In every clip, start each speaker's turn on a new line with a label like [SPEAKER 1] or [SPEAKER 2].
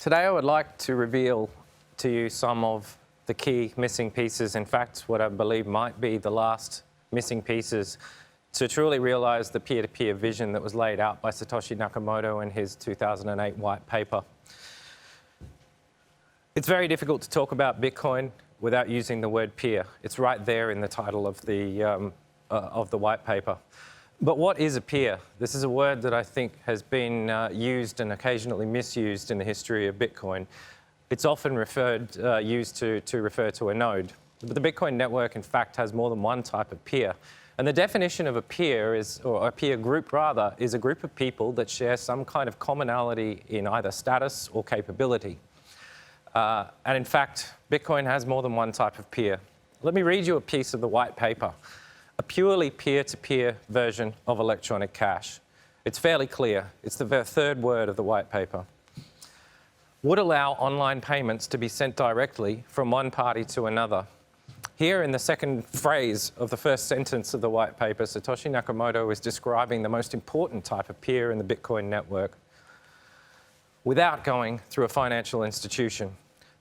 [SPEAKER 1] Today I would like to reveal to you some of the key missing pieces, in fact what I believe might be the last missing pieces to truly realize the peer-to-peer vision that was laid out by Satoshi Nakamoto in his 2008 white paper. It's very difficult to talk about Bitcoin without using the word peer. It's right there in the title of the white paper. But what is a peer? This is a word that I think has been used and occasionally misused in the history of Bitcoin. It's often used to refer to a node. But the Bitcoin network, in fact, has more than one type of peer. And the definition of a peer is, or a peer group rather, is a group of people that share some kind of commonality in either status or capability. And in fact, Bitcoin has more than one type of peer. Let me read you a piece of the white paper. A purely peer-to-peer version of electronic cash. It's fairly clear. It's the third word of the white paper. Would allow online payments to be sent directly from one party to another. Here in the second phrase of the first sentence of the white paper, Satoshi Nakamoto is describing the most important type of peer in the Bitcoin network without going through a financial institution.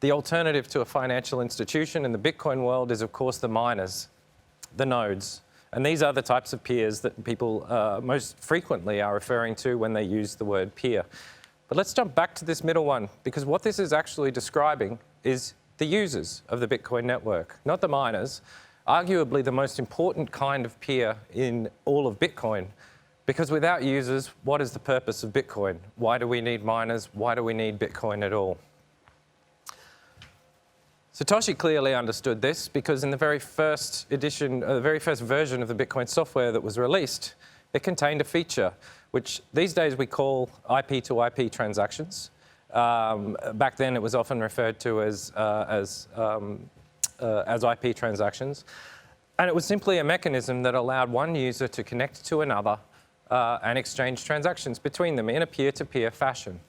[SPEAKER 1] The alternative to a financial institution in the Bitcoin world is, of course, the miners, the nodes. And these are the types of peers that people most frequently are referring to when they use the word peer. But let's jump back to this middle one, because what this is actually describing is the users of the Bitcoin network, not the miners, arguably the most important kind of peer in all of Bitcoin. Because without users, what is the purpose of Bitcoin? Why do we need miners? Why do we need Bitcoin at all? Satoshi clearly understood this because in the very first edition, the very first version of the Bitcoin software that was released, it contained a feature which these days we call IP-to-IP transactions. Back then it was often referred to as IP transactions. And it was simply a mechanism that allowed one user to connect to another and exchange transactions between them in a peer-to-peer fashion.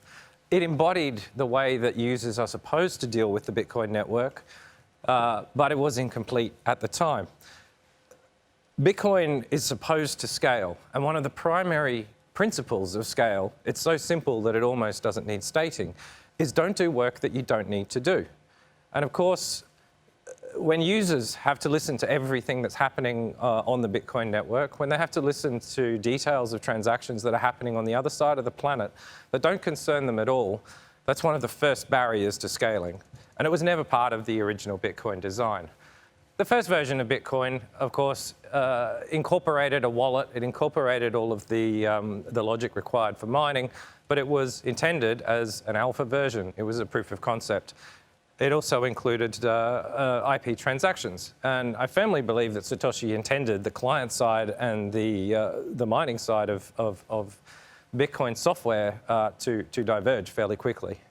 [SPEAKER 1] It embodied the way that users are supposed to deal with the Bitcoin network, but it was incomplete at the time. Bitcoin is supposed to scale, and one of the primary principles of scale, it's so simple that it almost doesn't need stating, is don't do work that you don't need to do. And of course, when users have to listen to everything that's happening on the Bitcoin network, when they have to listen to details of transactions that are happening on the other side of the planet that don't concern them at all, that's one of the first barriers to scaling. And it was never part of the original Bitcoin design. The first version of Bitcoin, of course, incorporated a wallet. It incorporated all of the logic required for mining, but it was intended as an alpha version. It was a proof of concept. It also included IP transactions. And I firmly believe that Satoshi intended the client side and the mining side of Bitcoin software to diverge fairly quickly.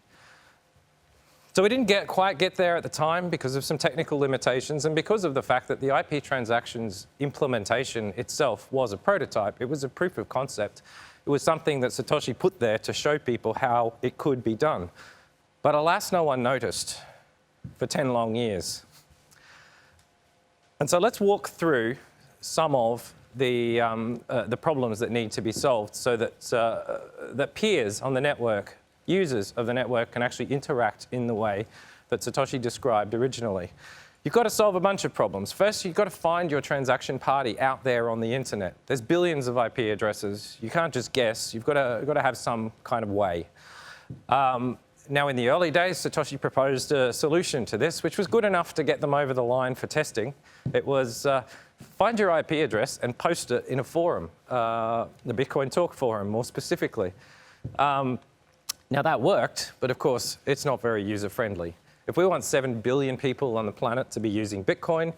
[SPEAKER 1] So we didn't quite get there at the time because of some technical limitations and because of the fact that the IP transactions implementation itself was a prototype. It was a proof of concept. It was something that Satoshi put there to show people how it could be done. But alas, no one noticed for 10 long years. And so let's walk through some of the problems that need to be solved so that, that peers on the network, users of the network, can actually interact in the way that Satoshi described originally. You've got to solve a bunch of problems. First, you've got to find your transaction party out there on the internet. There's billions of IP addresses. You can't just guess. You've got to have some kind of way. Now, in the early days, Satoshi proposed a solution to this, which was good enough to get them over the line for testing. It was find your IP address and post it in a forum, the Bitcoin Talk forum, more specifically. Now, that worked, but of course, it's not very user-friendly. If we want 7 billion people on the planet to be using Bitcoin,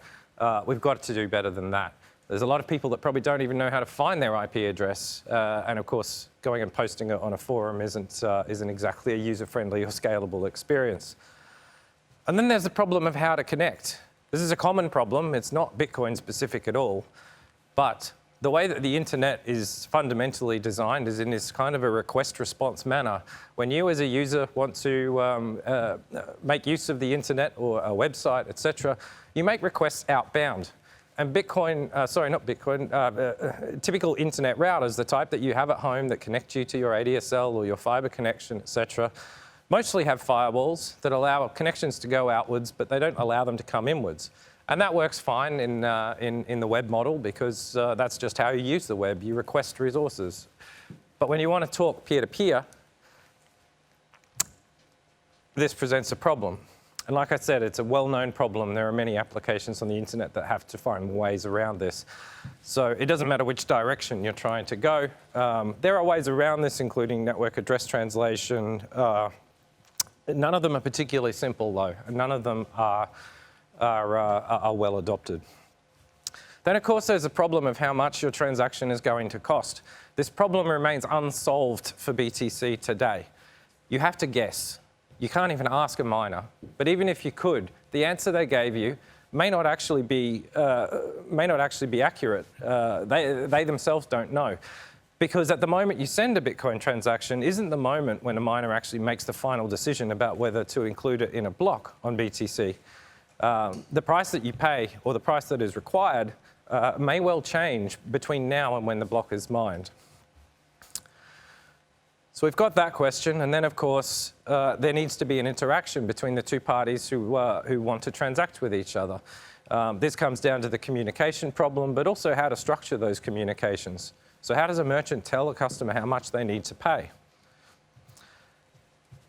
[SPEAKER 1] we've got to do better than that. There's a lot of people that probably don't even know how to find their IP address. And of course, going and posting it on a forum isn't exactly a user-friendly or scalable experience. And then there's the problem of how to connect. This is a common problem. It's not Bitcoin specific at all. But the way that the internet is fundamentally designed is in this kind of a request-response manner. When you as a user want to make use of the internet or a website, etc., you make requests outbound. And Bitcoin, typical internet routers, the type that you have at home that connect you to your ADSL or your fiber connection, etc., mostly have firewalls that allow connections to go outwards, but they don't allow them to come inwards. And that works fine in the web model because that's just how you use the web. You request resources. But when you want to talk peer-to-peer, this presents a problem. And like I said, it's a well-known problem. There are many applications on the internet that have to find ways around this. So it doesn't matter which direction you're trying to go. There are ways around this, including network address translation. None of them are particularly simple, though, and none of them are well adopted. Then, of course, there's a problem of how much your transaction is going to cost. This problem remains unsolved for BTC today. You have to guess. You can't even ask a miner. But even if you could, the answer they gave you may not actually be accurate. They themselves don't know. Because at the moment you send a Bitcoin transaction isn't the moment when a miner actually makes the final decision about whether to include it in a block on BTC. The price that you pay or the price that is required may well change between now and when the block is mined. So we've got that question, and then of course there needs to be an interaction between the two parties who want to transact with each other. This comes down to the communication problem, but also how to structure those communications. So how does a merchant tell a customer how much they need to pay?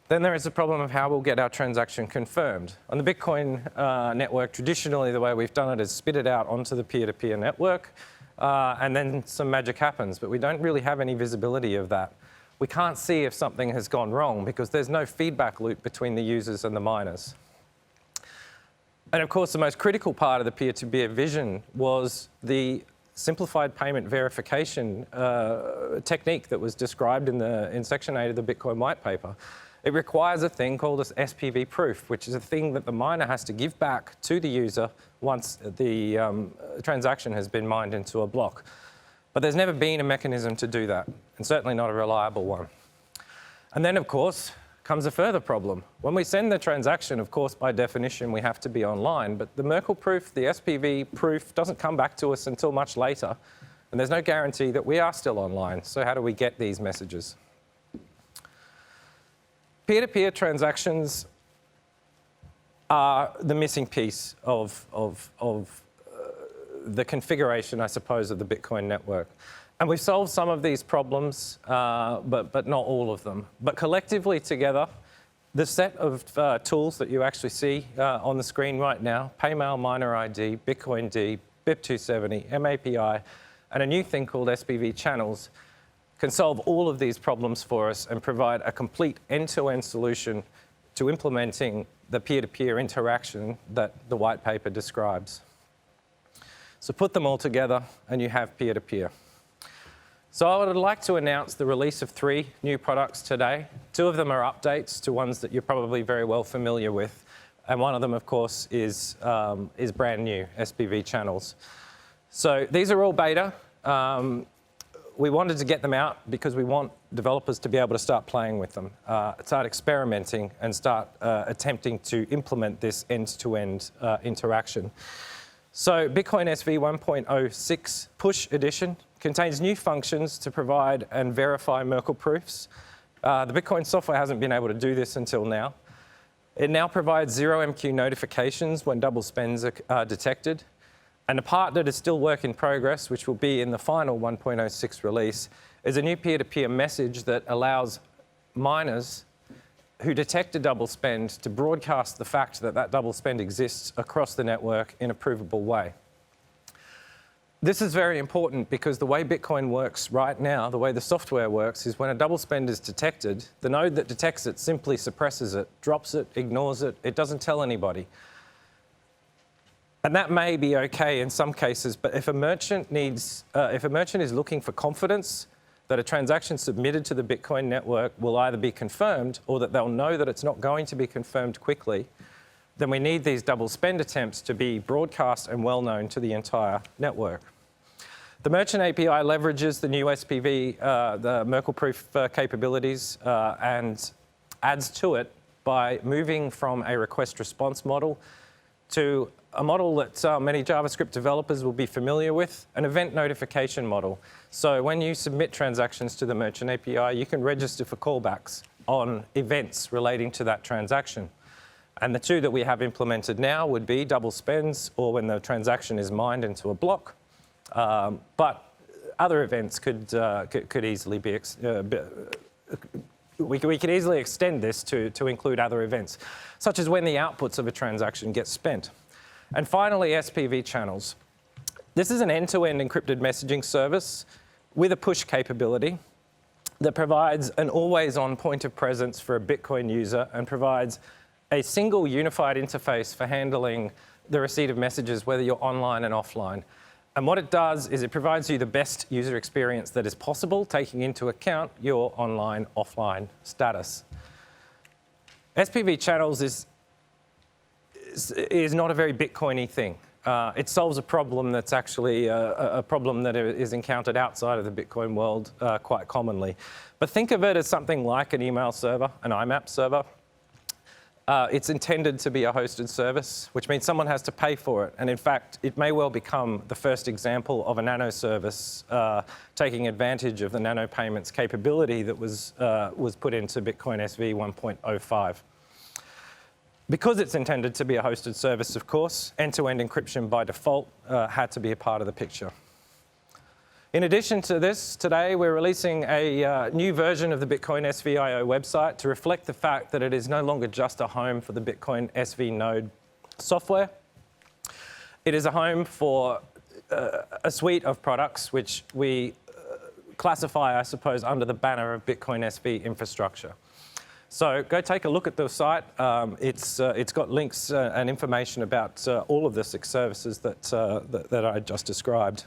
[SPEAKER 1] Then there is the problem of how we'll get our transaction confirmed. On the Bitcoin network, traditionally the way we've done it is spit it out onto the peer-to-peer network, and then some magic happens, but we don't really have any visibility of that. We can't see if something has gone wrong because there's no feedback loop between the users and the miners. And of course, the most critical part of the peer-to-peer vision was the simplified payment verification technique that was described in Section 8 of the Bitcoin white paper. It requires a thing called an SPV proof, which is a thing that the miner has to give back to the user once the transaction has been mined into a block. But there's never been a mechanism to do that, and certainly not a reliable one. And then, of course, comes a further problem. When we send the transaction, of course, by definition, we have to be online, but the Merkle proof, the SPV proof, doesn't come back to us until much later, and there's no guarantee that we are still online. So how do we get these messages? Peer-to-peer transactions are the missing piece of the configuration, I suppose, of the Bitcoin network. And we've solved some of these problems, but not all of them. But collectively together, the set of tools that you actually see on the screen right now, Paymail Miner ID, Bitcoin D, BIP270, MAPI, and a new thing called Spv Channels, can solve all of these problems for us and provide a complete end-to-end solution to implementing the peer-to-peer interaction that the white paper describes. So put them all together and you have peer-to-peer. So I would like to announce the release of 3 new products today. 2 of them are updates to ones that you're probably very well familiar with. And one of them, of course, is brand new, Spv Channels. So these are all beta. We wanted to get them out because we want developers to be able to start playing with them, start experimenting and start attempting to implement this end-to-end interaction. So Bitcoin SV 1.06 Push Edition contains new functions to provide and verify Merkle proofs. The Bitcoin software hasn't been able to do this until now. It now provides 0MQ notifications when double spends are detected. And the part that is still work in progress, which will be in the final 1.06 release, is a new peer-to-peer message that allows miners who detect a double spend to broadcast the fact that that double spend exists across the network in a provable way. This is very important because the way Bitcoin works right now, the way the software works, is when a double spend is detected, the node that detects it simply suppresses it, drops it, ignores it, it doesn't tell anybody. And that may be okay in some cases, but if a merchant is looking for confidence that a transaction submitted to the Bitcoin network will either be confirmed or that they'll know that it's not going to be confirmed quickly, then we need these double spend attempts to be broadcast and well known to the entire network. The merchant API leverages the new SPV, the Merkle proof capabilities, and adds to it by moving from a request response model to a model that many JavaScript developers will be familiar with, an event notification model. So when you submit transactions to the merchant API, you can register for callbacks. on events relating to that transaction. And the two that we have implemented now would be double spends, or when the transaction is mined into a block. But other events could easily be, we could easily extend this to include other events, such as when the outputs of a transaction get spent. And finally, Spv Channels. This is an end-to-end encrypted messaging service with a push capability that provides an always-on point of presence for a Bitcoin user and provides a single unified interface for handling the receipt of messages, whether you're online and offline. And what it does is it provides you the best user experience that is possible, taking into account your online, offline status. Spv Channels is not a very Bitcoin-y thing. It solves a problem that's actually a problem that is encountered outside of the Bitcoin world quite commonly. But think of it as something like an email server, an IMAP server. It's intended to be a hosted service, which means someone has to pay for it. And in fact, it may well become the first example of a nano service taking advantage of the nano payments capability that was put into Bitcoin SV 1.05. Because it's intended to be a hosted service, of course, end-to-end encryption by default had to be a part of the picture. In addition to this, today we're releasing a new version of the Bitcoin SVIO website to reflect the fact that it is no longer just a home for the Bitcoin SV node software. It is a home for a suite of products which we classify, I suppose, under the banner of Bitcoin SV infrastructure. So go take a look at the site. It's got links and information about all of the 6 services that I just described.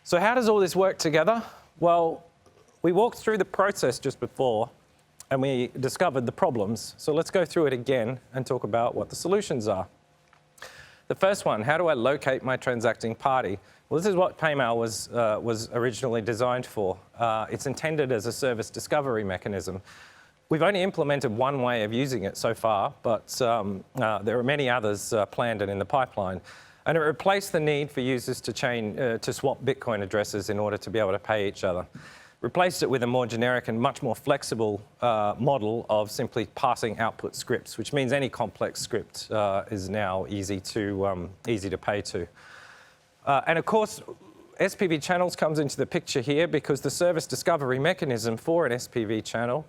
[SPEAKER 1] So how does all this work together? Well, we walked through the process just before and we discovered the problems. So let's go through it again and talk about what the solutions are. The first one, how do I locate my transacting party? Well, this is what Paymail was originally designed for. It's intended as a service discovery mechanism. We've only implemented one way of using it so far, but there are many others planned and in the pipeline. And it replaced the need for users to swap Bitcoin addresses in order to be able to pay each other. Replaced it with a more generic and much more flexible model of simply passing output scripts, which means any complex script is now easy to pay to. And of course, Spv Channels comes into the picture here because the service discovery mechanism for an Spv channel,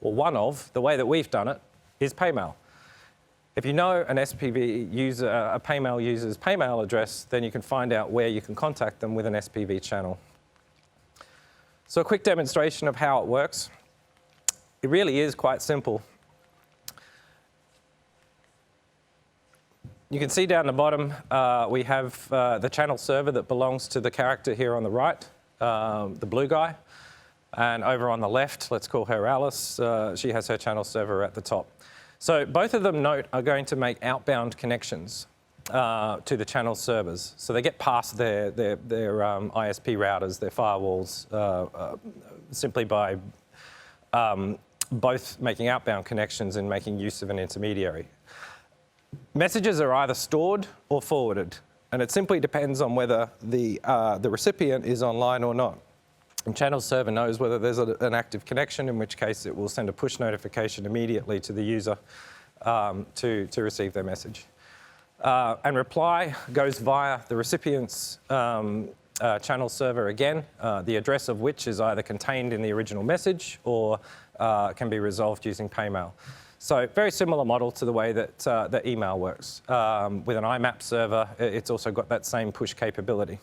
[SPEAKER 1] or one of, the way that we've done it, is Paymail. If you know an Spv user, a Paymail user's Paymail address, then you can find out where you can contact them with an Spv channel. So a quick demonstration of how it works. It really is quite simple. You can see down the bottom, we have the channel server that belongs to the character here on the right, the blue guy. And over on the left, let's call her Alice. She has her channel server at the top. So both of them, note, are going to make outbound connections to the channel servers. So they get past their ISP routers, their firewalls, simply by both making outbound connections and making use of an intermediary. Messages are either stored or forwarded, and it simply depends on whether the recipient is online or not. And channel server knows whether there's an active connection, in which case it will send a push notification immediately to the user to receive their message. And reply goes via the recipient's channel server again, the address of which is either contained in the original message or can be resolved using Paymail. So very similar model to the way that, that email works. With an IMAP server, it's also got that same push capability.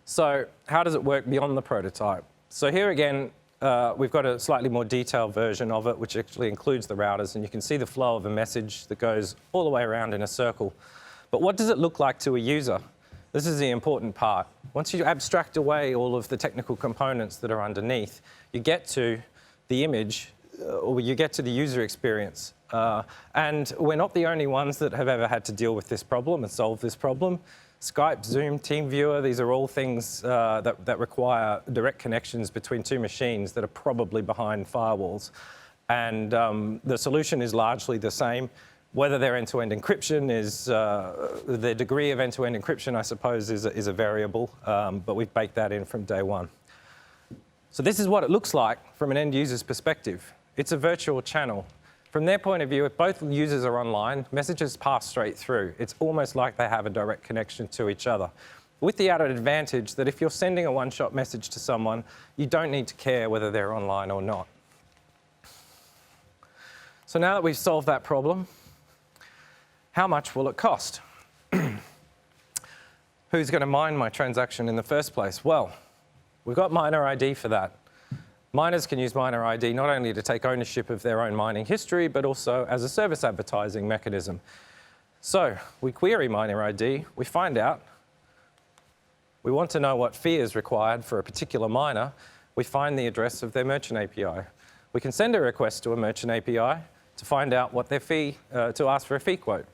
[SPEAKER 1] So how does it work beyond the prototype? So here again, we've got a slightly more detailed version of it, which actually includes the routers, and you can see the flow of a message that goes all the way around in a circle. But what does it look like to a user? This is the important part. Once you abstract away all of the technical components that are underneath, you get to the image, or you get to the user experience. And we're not the only ones that have ever had to deal with this problem and solve this problem. Skype, Zoom, TeamViewer, these are all things that require direct connections between two machines that are probably behind firewalls. And the solution is largely the same. Whether they're end-to-end encryption is, the degree of end-to-end encryption, I suppose, is a variable, but we've baked that in from day one. So this is what it looks like from an end user's perspective. It's a virtual channel. From their point of view, if both users are online, messages pass straight through. It's almost like they have a direct connection to each other, with the added advantage that if you're sending a one-shot message to someone, you don't need to care whether they're online or not. So now that we've solved that problem, how much will it cost? Who's going to mine my transaction in the first place? Well, we've got miner ID for that. Miners can use miner ID not only to take ownership of their own mining history, but also as a service advertising mechanism. So we query miner ID, we find out, we want to know what fee is required for a particular miner, we find the address of their merchant API. We can send a request to a merchant API to find out what their fee, to ask for a fee quote.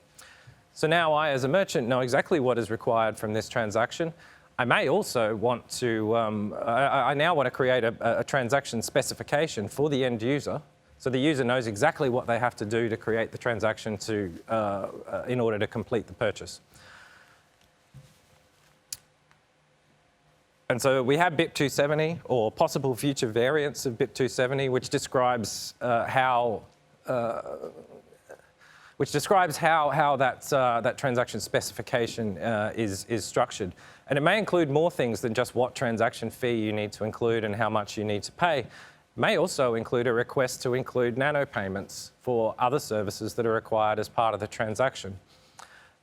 [SPEAKER 1] So now I, as a merchant, know exactly what is required from this transaction. I may also want to, I now want to create a transaction specification for the end user, so the user knows exactly what they have to do to create the transaction in order to complete the purchase. And so we have BIP 270, or possible future variants of BIP 270, which describes how that transaction specification is structured. And it may include more things than just what transaction fee you need to include and how much you need to pay. It may also include a request to include nano payments for other services that are required as part of the transaction.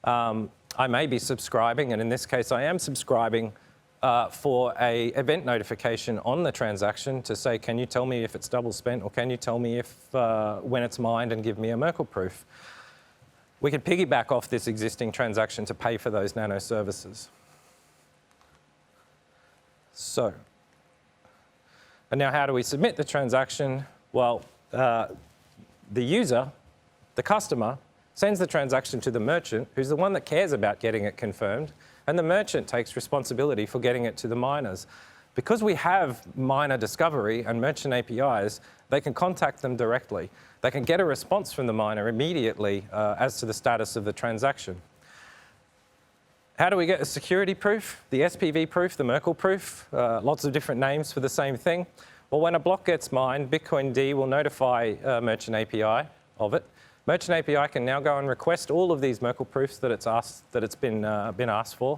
[SPEAKER 1] I may be subscribing, and in this case I am subscribing for a event notification on the transaction to say, can you tell me if it's double spent, or can you tell me if when it's mined and give me a Merkle proof? We could piggyback off this existing transaction to pay for those nano services. So, and now how do we submit the transaction? Well, the user, the customer, sends the transaction to the merchant, who's the one that cares about getting it confirmed, and the merchant takes responsibility for getting it to the miners. Because we have miner discovery and merchant APIs, they can contact them directly. They can get a response from the miner immediately as to the status of the transaction. How do we get a security proof? The SPV proof, the Merkle proof, lots of different names for the same thing. Well, when a block gets mined, Bitcoin D will notify Merchant API of it. Merchant API can now go and request all of these Merkle proofs that it's been asked for.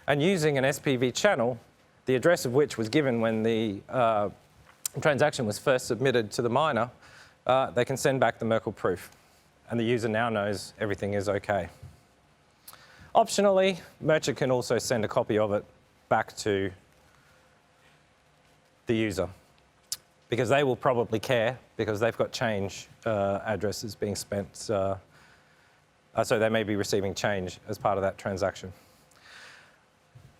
[SPEAKER 1] And using an SPV channel, the address of which was given when the transaction was first submitted to the miner, they can send back the Merkle proof. And the user now knows everything is okay. Optionally, merchant can also send a copy of it back to the user, because they will probably care, because they've got change addresses being spent. So they may be receiving change as part of that transaction.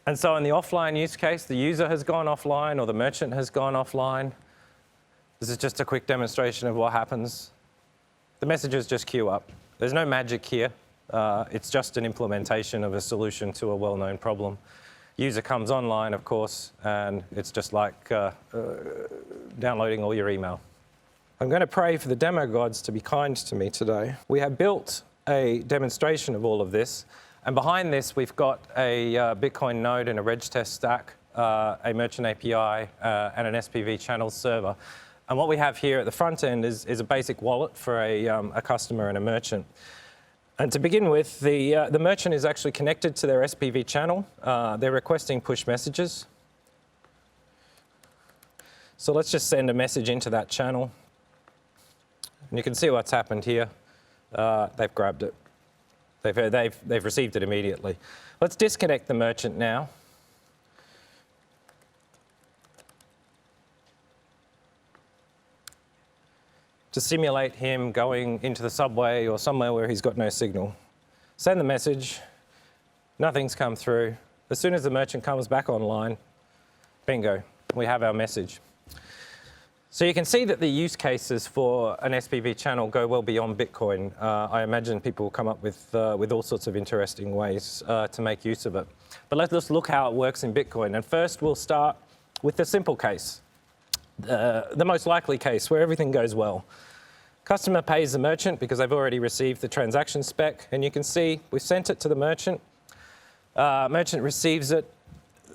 [SPEAKER 1] And so in the offline use case, the user has gone offline or the merchant has gone offline. This is just a quick demonstration of what happens. The messages just queue up. There's no magic here. It's just an implementation of a solution to a well-known problem. User comes online, of course, and it's just like downloading all your email. I'm going to pray for the demo gods to be kind to me today. We have built a demonstration of all of this, and behind this we've got a Bitcoin node and a reg test stack, a merchant API, and an SPV Channels server. And what we have here at the front end is a basic wallet for a customer and a merchant. And to begin with, the merchant is actually connected to their SPV channel. They're requesting push messages. So let's just send a message into that channel. And you can see what's happened here. They've grabbed it. They've received it immediately. Let's disconnect the merchant now. To simulate him going into the subway or somewhere where he's got no signal. Send the message, nothing's come through. As soon as the merchant comes back online, bingo, we have our message. So you can see that the use cases for an SPV channel go well beyond Bitcoin. I imagine people will come up with all sorts of interesting ways to make use of it. But let's just look how it works in Bitcoin. And first we'll start with the simple case. The most likely case where everything goes well. Customer pays the merchant because they've already received the transaction spec, and you can see we've sent it to the merchant. Merchant receives it.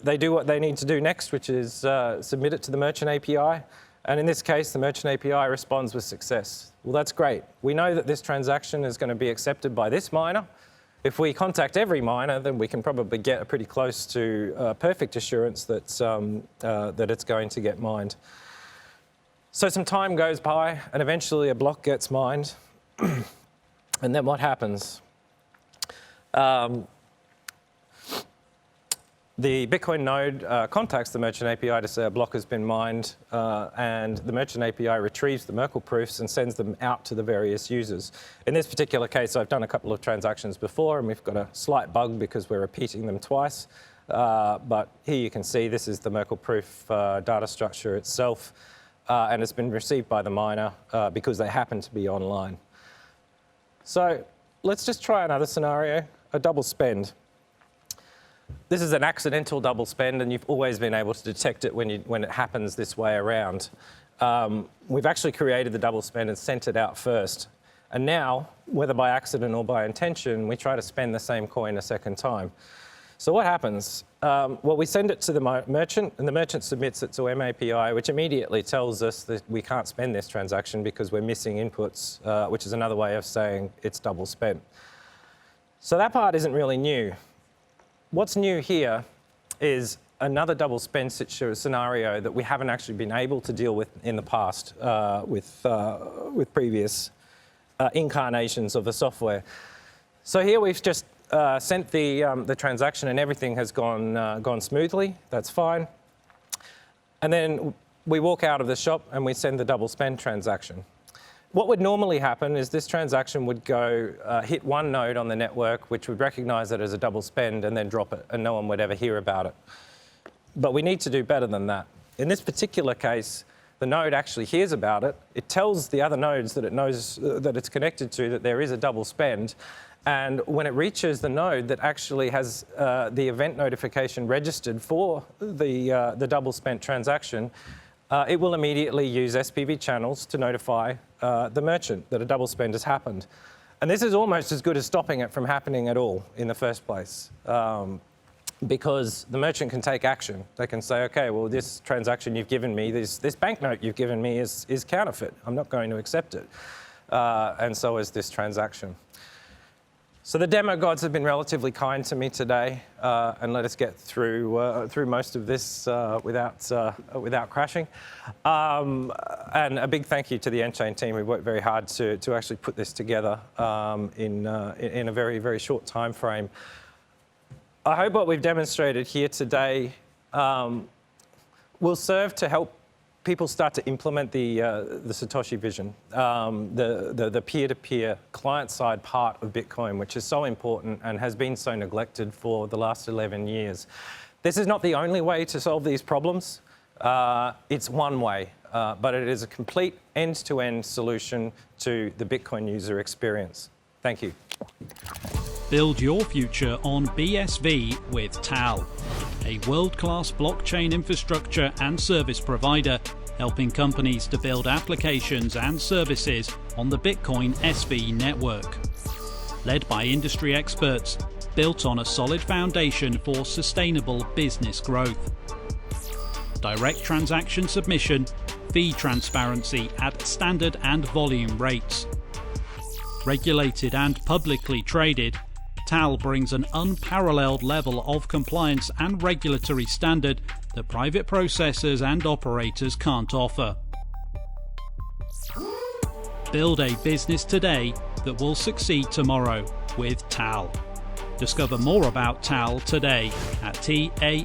[SPEAKER 1] They do what they need to do next, which is submit it to the merchant API. And in this case, the merchant API responds with success. Well, that's great. We know that this transaction is going to be accepted by this miner. If we contact every miner, then we can probably get pretty close to perfect assurance that it's going to get mined. So some time goes by, and eventually a block gets mined. And then what happens? The Bitcoin node contacts the merchant API to say a block has been mined, and the merchant API retrieves the Merkle proofs and sends them out to the various users. In this particular case, I've done a couple of transactions before, and we've got a slight bug because we're repeating them twice. But here you can see this is the Merkle proof data structure itself, and it's been received by the miner because they happen to be online. So let's just try another scenario, a double spend. This is an accidental double spend, and you've always been able to detect it when it happens this way around. We've actually created the double spend and sent it out first. And now, whether by accident or by intention, we try to spend the same coin a second time. So what happens? Well, we send it to the merchant, and the merchant submits it to MAPI, which immediately tells us that we can't spend this transaction because we're missing inputs, which is another way of saying it's double spent. So that part isn't really new. What's new here is another double spend scenario that we haven't actually been able to deal with in the past with previous incarnations of the software. So here we've just sent the transaction, and everything has gone smoothly. That's fine. And then we walk out of the shop and we send the double spend transaction. What would normally happen is this transaction would go hit one node on the network, which would recognize it as a double spend and then drop it, and no one would ever hear about it. But we need to do better than that. In this particular case, the node actually hears about it. It tells the other nodes that it knows that it's connected to that there is a double spend. And when it reaches the node that actually has the event notification registered for the double spent transaction, it will immediately use Spv Channels to notify the merchant that a double spend has happened. And this is almost as good as stopping it from happening at all in the first place, because the merchant can take action. They can say, okay, well, this transaction you've given me, this banknote you've given me is counterfeit. I'm not going to accept it. And so is this transaction. So the demo gods have been relatively kind to me today, and let us get through most of this without crashing. And a big thank you to the nChain team. We worked very hard to actually put this together in a very, very short time frame. I hope what we've demonstrated here today will serve to help people start to implement the Satoshi vision, the peer-to-peer client-side part of Bitcoin, which is so important and has been so neglected for the last 11 years. This is not the only way to solve these problems. It's one way, but it is a complete end-to-end solution to the Bitcoin user experience. Thank you.
[SPEAKER 2] Build your future on BSV with TAL, a world-class blockchain infrastructure and service provider, helping companies to build applications and services on the Bitcoin SV network. Led by industry experts, built on a solid foundation for sustainable business growth. Direct transaction submission, fee transparency at standard and volume rates. Regulated and publicly traded, TAL brings an unparalleled level of compliance and regulatory standard that private processors and operators can't offer. Build a business today that will succeed tomorrow with TAL. Discover more about TAL today at taal.com.